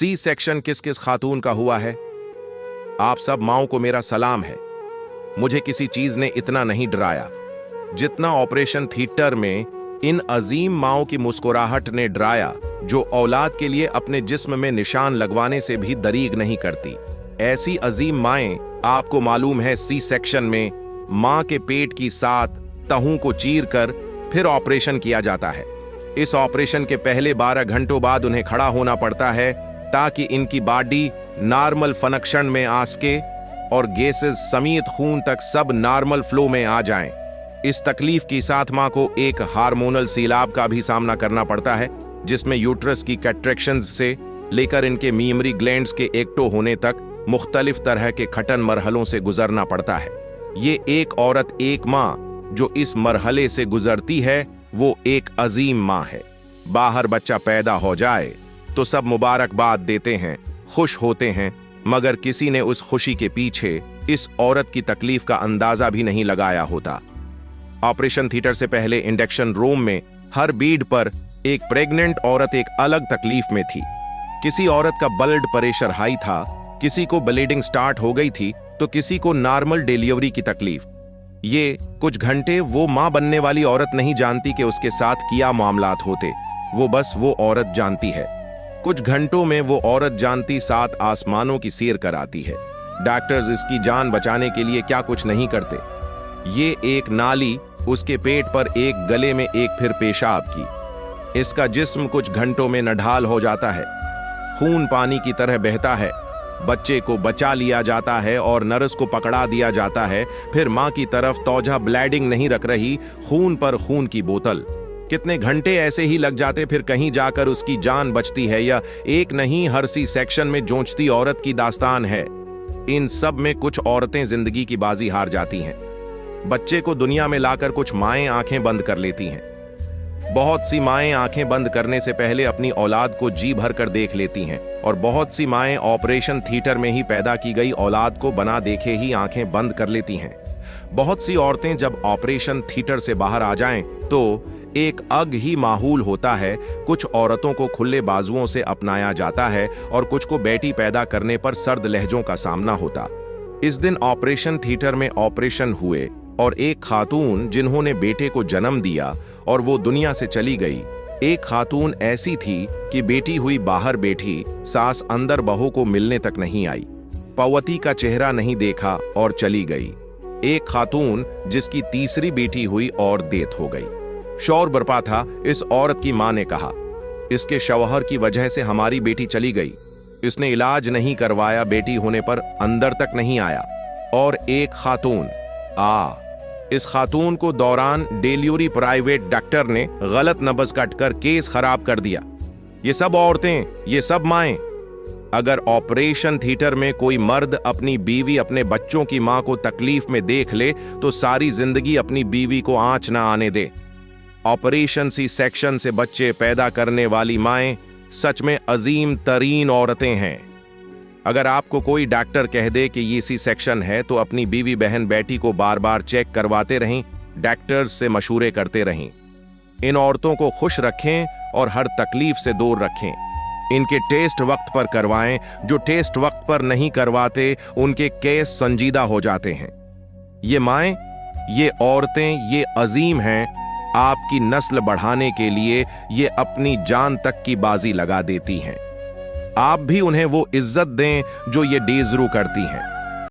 C section किस किस खातून का हुआ है? आप सब माओं को मेरा सलाम है। मुझे किसी चीज ने इतना नहीं डराया जितना ऑपरेशन थिएटर में इन अजीम माओं की मुस्कुराहट ने डराया, जो औलाद के लिए अपने जिस्म में निशान लगवाने से भी दरीग नहीं करती। ऐसी अजीम माएं, आपको मालूम है, सी सेक्शन में मां के पेट की 7 तहों को चीर कर फिर ऑपरेशन किया जाता है। इस ऑपरेशन के पहले 12 घंटों बाद उन्हें खड़ा होना पड़ता है ताकि इनकी बॉडी नॉर्मल फंक्शन में आ सके और गैसेस समेत खून तक सब नॉर्मल फ्लो में आ जाएं। इस तकलीफ की साथ मां को एक हार्मोनल सैलाब का भी सामना करना पड़ता है, जिसमें यूट्रस की कंट्रैक्शंस से लेकर इनके मीमरी ग्लैंड्स के एक्टो होने तक मुख्तलिफ तरह के खटन मरहलों से गुजरना पड़ता है। ये एक औरत, एक मां जो इस मरहले से गुजरती है, वो एक अजीम मां है। बाहर बच्चा पैदा हो जाए तो सब मुबारकबाद देते हैं, खुश होते हैं, मगर किसी ने उस खुशी के पीछे इस औरत की तकलीफ का अंदाजा भी नहीं लगाया होता। ऑपरेशन थिएटर से पहले इंडक्शन रूम में हर बीड पर एक प्रेग्नेंट औरत एक अलग तकलीफ में थी। किसी औरत का ब्लड प्रेशर हाई था, किसी को ब्लीडिंग स्टार्ट हो गई थी, तो किसी को नॉर्मल डिलीवरी की तकलीफ। ये कुछ घंटे वो मां बनने वाली औरत नहीं जानती कि उसके साथ क्या मामलात होते, वो बस वो औरत जानती है। कुछ घंटों में वो औरत जानती 7 आसमानों की सैर कराती है। डॉक्टर्स इसकी जान बचाने के लिए क्या कुछ नहीं करते। ये एक नाली उसके पेट पर, एक गले में, एक फिर पेशाब की। इसका जिस्म कुछ घंटों में नढाल हो जाता है, खून पानी की तरह बहता है। बच्चे को बचा लिया जाता है और नर्स को पकड़ा दिया जाता है। फिर मां की तरफ तौजा ब्लीडिंग नहीं रख रही, खून पर खून की बोतल। कितने घंटे ऐसे ही लग जाते, फिर कहीं जाकर उसकी जान बचती है। या एक नहीं, हर सी सेक्शन में जोंचती औरत की दास्तान है। इन सब में कुछ औरतें जिंदगी की बाजी हार जाती हैं। बच्चे को दुनिया में लाकर कुछ माएं आंखें बंद कर लेती हैं। बहुत सी माएं आंखें बंद करने से पहले अपनी औलाद को जी भर कर देख लेती हैं, और बहुत सी माएं ऑपरेशन थिएटर में ही पैदा की गई औलाद को बना देखे ही आंखें बंद कर लेती हैं। बहुत सी औरतें जब ऑपरेशन थिएटर से बाहर आ जाएं तो एक अग ही माहौल होता है। कुछ औरतों को खुले बाजुओं से अपनाया जाता है और कुछ को बेटी पैदा करने पर सर्द लहजों का सामना होता। इस दिन ऑपरेशन थिएटर में ऑपरेशन हुए और एक खातून जिन्होंने बेटे को जन्म दिया और वो दुनिया से चली गई। एक खातून ऐसी थी कि बेटी हुई बाहर बैठी, सास अंदर बहू को मिलने तक नहीं आई, पवती का चेहरा नहीं देखा और चली गई। एक खातून जिसकी तीसरी बेटी हुई और डेथ हो गई। शौर बरपा था। इस औरत की मां ने कहा, इसके शौहर की वजह से हमारी बेटी चली गई। इसने इलाज नहीं करवाया, बेटी होने पर अंदर तक नहीं आया। और एक खातून, इस खातून को दौरान डिलीवरी प्राइवेट डॉक्टर ने गलत नब्ज काटकर केस खराब कर दिया। ये सब औरतें, ये सब माएं। अगर ऑपरेशन थिएटर में कोई मर्द अपनी बीवी, अपने बच्चों की मां को तकलीफ में देख ले तो सारी जिंदगी अपनी बीवी को आंच ना आने दे। ऑपरेशन सी सेक्शन से बच्चे पैदा करने वाली माएं सच में अजीम तरीन औरतें हैं। अगर आपको कोई डॉक्टर कह दे कि ये सी सेक्शन है तो अपनी बीवी, बहन, बेटी को बार बार चेक करवाते रहें, डॉक्टर्स से मशूरे करते रहें। इन औरतों को खुश रखें और हर तकलीफ से दूर रखें। इनके टेस्ट वक्त पर करवाएं। जो टेस्ट वक्त पर नहीं करवाते उनके केस संजीदा हो जाते हैं। ये माएं, ये औरतें, ये अजीम हैं। आपकी नस्ल बढ़ाने के लिए ये अपनी जान तक की बाजी लगा देती हैं। आप भी उन्हें वो इज्जत दें जो ये डिजर्व करती हैं।